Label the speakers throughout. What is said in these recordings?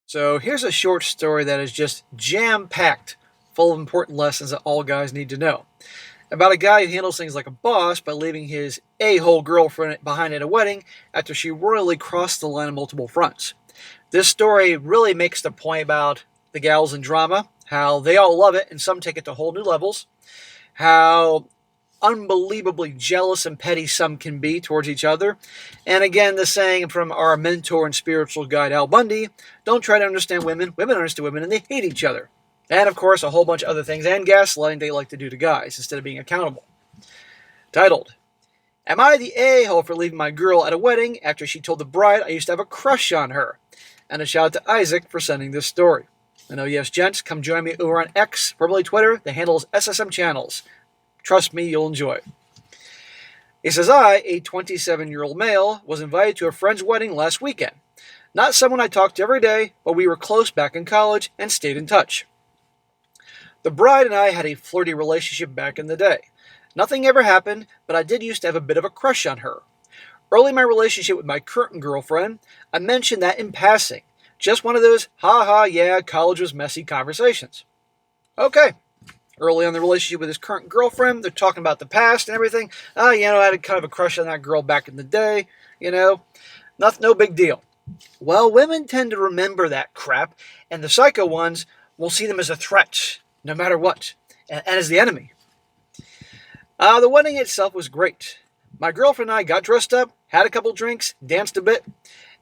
Speaker 1: So here's a short story that is just jam-packed, full of important lessons that all guys need to know. About a guy who handles things like a boss by leaving his a-hole girlfriend behind at a wedding after she royally crossed the line on multiple fronts. This story really makes the point about the gals in drama, how they all love it and some take it to whole new levels, how unbelievably jealous and petty some can be towards each other. And again, the saying from our mentor and spiritual guide, Al Bundy, don't try to understand women. Women understand women and they hate each other. And of course, a whole bunch of other things and gaslighting they like to do to guys instead of being accountable. Titled, Am I the a-hole for leaving my girl at a wedding after she told the bride I used to have a crush on her? And a shout out to Isaac for sending this story. And oh yes, gents, come join me over on X, formerly Twitter. The handle is SSM Channels. Trust me, you'll enjoy it. He says, I, a 27-year-old male, was invited to a friend's wedding last weekend. Not someone I talked to every day, but we were close back in college and stayed in touch. The bride and I had a flirty relationship back in the day. Nothing ever happened, but I did used to have a bit of a crush on her. Early in my relationship with my current girlfriend, I mentioned that in passing. Just one of those, yeah, college was messy conversations. Okay. Early on in the relationship with his current girlfriend, they're talking about the past and everything. I had kind of a crush on that girl back in the day. No big deal. Well, women tend to remember that crap, and the psycho ones will see them as a threat, no matter what, and as the enemy. The wedding itself was great. My girlfriend and I got dressed up, had a couple drinks, danced a bit,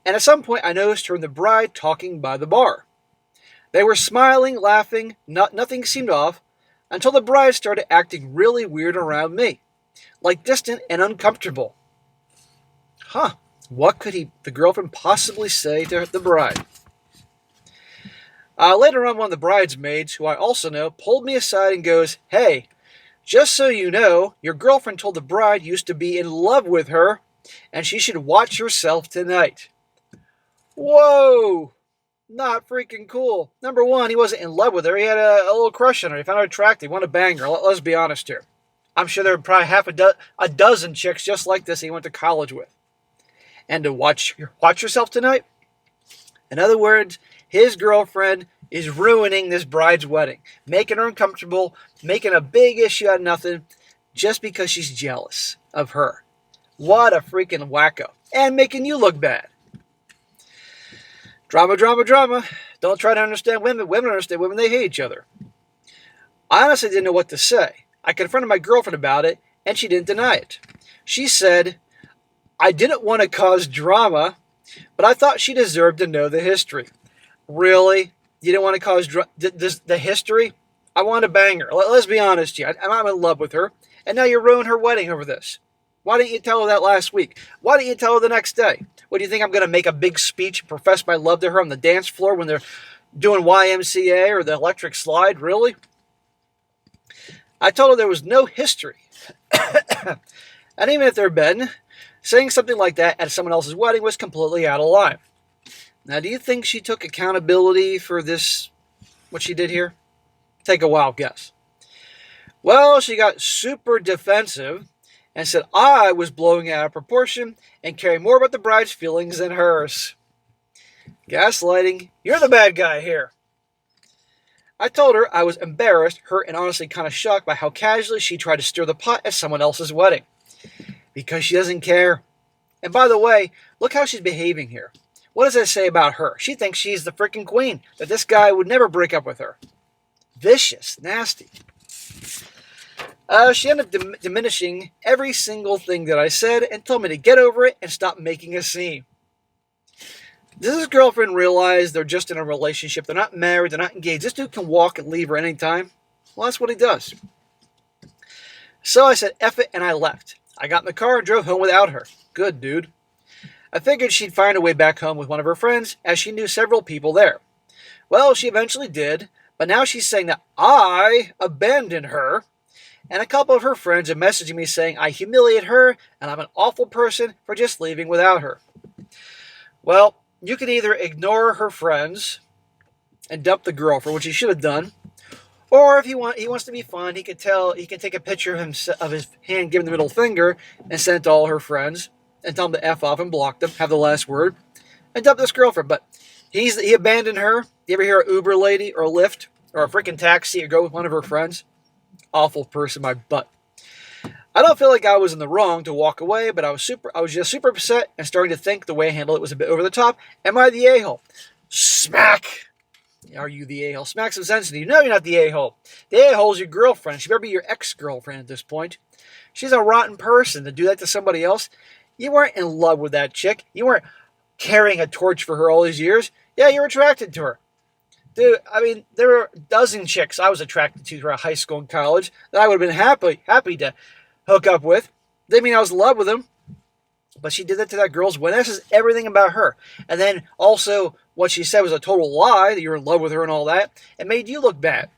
Speaker 1: and at some point I noticed her and the bride talking by the bar. They were smiling, laughing, nothing seemed off, until the bride started acting really weird around me, like distant and uncomfortable. What could the girlfriend possibly say to the bride? Later on, one of the bridesmaids, who I also know, pulled me aside and goes, Hey, just so you know, your girlfriend told the bride you used to be in love with her, and she should watch herself tonight. Whoa! Not freaking cool. Number one, he wasn't in love with her. He had a little crush on her. He found her attractive. He wanted to bang her. Let's be honest here. I'm sure there were probably a dozen chicks just like this he went to college with. And to watch herself tonight? In other words, his girlfriend is ruining this bride's wedding, making her uncomfortable, making a big issue out of nothing, just because she's jealous of her. What a freaking wacko. And making you look bad. Drama, drama, drama. Don't try to understand women. Women understand women. They hate each other. I honestly didn't know what to say. I confronted my girlfriend about it, and she didn't deny it. She said, I didn't want to cause drama, but I thought she deserved to know the history. Really? You didn't want to cause the history? I want to bang her. Let's be honest here. I'm in love with her, and now you ruined her wedding over this. Why didn't you tell her that last week? Why didn't you tell her the next day? What, do you think I'm going to make a big speech and profess my love to her on the dance floor when they're doing YMCA or the electric slide? Really? I told her there was no history. And even if there had been, saying something like that at someone else's wedding was completely out of line. Now, do you think she took accountability for this, what she did here? Take a wild guess. Well, she got super defensive and said I was blowing out of proportion and caring more about the bride's feelings than hers. Gaslighting, you're the bad guy here. I told her I was embarrassed, hurt, and honestly kind of shocked by how casually she tried to stir the pot at someone else's wedding. Because she doesn't care. And by the way, look how she's behaving here. What does that say about her? She thinks she's the freaking queen, that this guy would never break up with her. Vicious, nasty. She ended up diminishing every single thing that I said and told me to get over it and stop making a scene. Does his girlfriend realize they're just in a relationship? They're not married. They're not engaged. This dude can walk and leave her anytime. Well, that's what he does. So I said, F it, and I left. I got in the car and drove home without her. Good, dude. I figured she'd find a way back home with one of her friends, as she knew several people there. Well, she eventually did, but now she's saying that I abandoned her. And a couple of her friends are messaging me saying I humiliate her and I'm an awful person for just leaving without her. Well, you can either ignore her friends and dump the girlfriend, which he should have done, or if he wants to be fun, he can take a picture of his hand giving the middle finger and send it to all her friends and tell them to F off and block them, have the last word, and dump this girlfriend. But He abandoned her. You ever hear an Uber lady or a Lyft or a freaking taxi or go with one of her friends? Awful person, my butt. I don't feel like I was in the wrong to walk away, but I was just super upset and starting to think the way I handled it was a bit over the top. Am I the a-hole? Smack! Are you the a-hole? Smack some sense into you. No, you're not the a-hole. The a-hole's your girlfriend. She better be your ex-girlfriend at this point. She's a rotten person to do that to somebody else. You weren't in love with that chick. You weren't carrying a torch for her all these years. Yeah, you're attracted to her. Dude, I mean, there were a dozen chicks I was attracted to throughout high school and college that I would have been happy to hook up with. Didn't mean I was in love with them, but she did that to that girl's wedding. This is everything about her. And then also what she said was a total lie, that you were in love with her and all that. It made you look bad.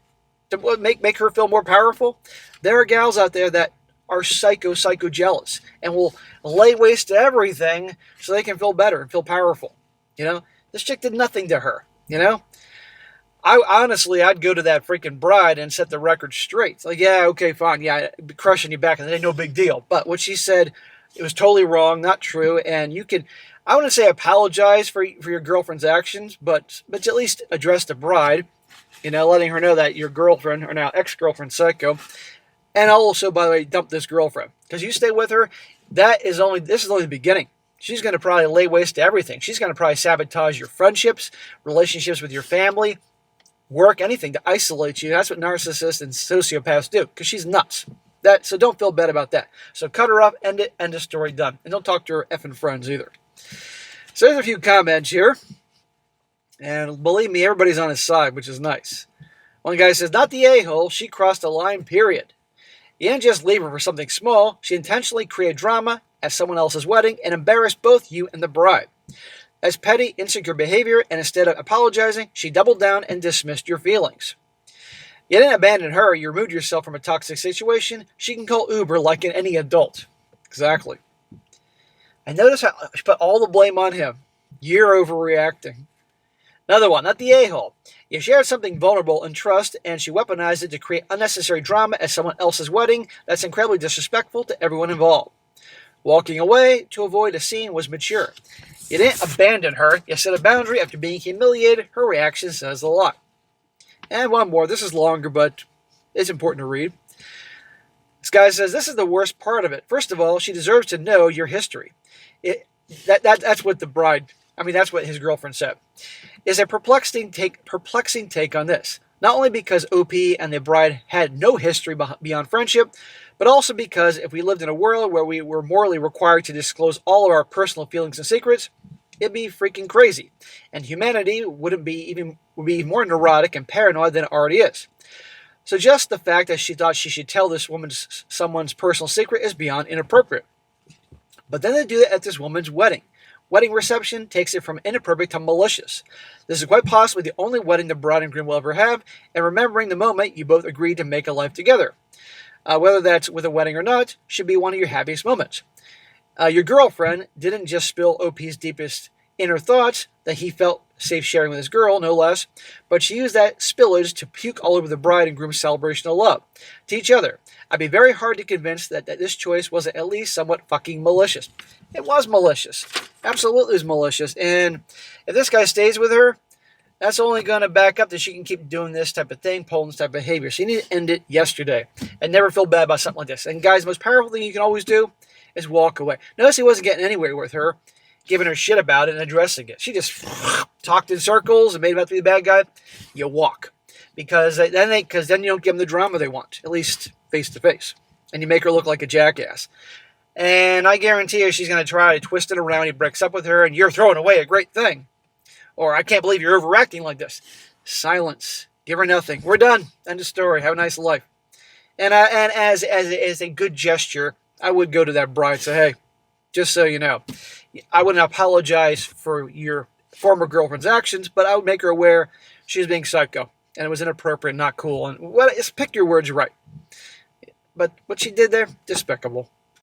Speaker 1: To make her feel more powerful. There are gals out there that are psycho jealous and will lay waste to everything so they can feel better and feel powerful. You know, this chick did nothing to her, you know? I'd go to that freaking bride and set the record straight. It's like, yeah, okay, fine. Yeah, I'd be crushing you back and it ain't no big deal. But what she said, it was totally wrong, not true. And you can, I wouldn't say apologize for your girlfriend's actions, but at least address the bride, you know, letting her know that your girlfriend, or now ex-girlfriend, psycho. And also, by the way, dump this girlfriend. Because you stay with her, this is only the beginning. She's going to probably lay waste to everything. She's going to probably sabotage your friendships, relationships with your family, work, anything to isolate you. That's what narcissists and sociopaths do, because she's nuts. So don't feel bad about that. So cut her off, end it, end the story, done. And don't talk to her effing friends either. So there's a few comments here. And believe me, everybody's on his side, which is nice. One guy says, not the a-hole, she crossed a line, period. You didn't just leave her for something small. She intentionally created drama at someone else's wedding and embarrassed both you and the bride. As petty, insecure behavior, and instead of apologizing, she doubled down and dismissed your feelings. You didn't abandon her, you removed yourself from a toxic situation. She can call Uber like any adult. Exactly. And notice how she put all the blame on him. You're overreacting. Another one, not the a-hole. You shared something vulnerable in trust, and she weaponized it to create unnecessary drama at someone else's wedding. That's incredibly disrespectful to everyone involved. Walking away to avoid a scene was mature. You didn't abandon her. You set a boundary after being humiliated. Her reaction says a lot. And one more. This is longer, but it's important to read. This guy says, this is the worst part of it. First of all, she deserves to know your history. That's what that's what his girlfriend said. Is a perplexing take on this. Not only because OP and the bride had no history beyond friendship, but also because if we lived in a world where we were morally required to disclose all of our personal feelings and secrets, it'd be freaking crazy. And humanity would be more neurotic and paranoid than it already is. So just the fact that she thought she should tell this woman someone's personal secret is beyond inappropriate. But then they do it at this woman's wedding. Wedding reception takes it from inappropriate to malicious. This is quite possibly the only wedding the bride and groom will ever have, and remembering the moment you both agreed to make a life together. Whether that's with a wedding or not, should be one of your happiest moments. Your girlfriend didn't just spill OP's deepest inner thoughts that he felt safe sharing with his girl, no less, but she used that spillage to puke all over the bride and groom's celebration of love to each other. I'd be very hard to convince that this choice wasn't at least somewhat fucking malicious. It was malicious. Absolutely was malicious. And if this guy stays with her, that's only going to back up that she can keep doing this type of thing, pulling this type of behavior. So you need to end it yesterday and never feel bad about something like this. And guys, the most powerful thing you can always do is walk away. Notice he wasn't getting anywhere with her, giving her shit about it and addressing it. She just talked in circles and made him out to be the bad guy. You walk. Because then you don't give them the drama they want, at least face to face. And you make her look like a jackass. And I guarantee you she's going to try to twist it around. He breaks up with her and you're throwing away a great thing. Or I can't believe you're overacting like this. Silence. Give her nothing. We're done. End of story. Have a nice life. And as a good gesture, I would go to that bride and say, hey, just so you know, I wouldn't apologize for your former girlfriend's actions, but I would make her aware she was being psycho and it was inappropriate, not cool. And just pick your words right. But what she did there, despicable.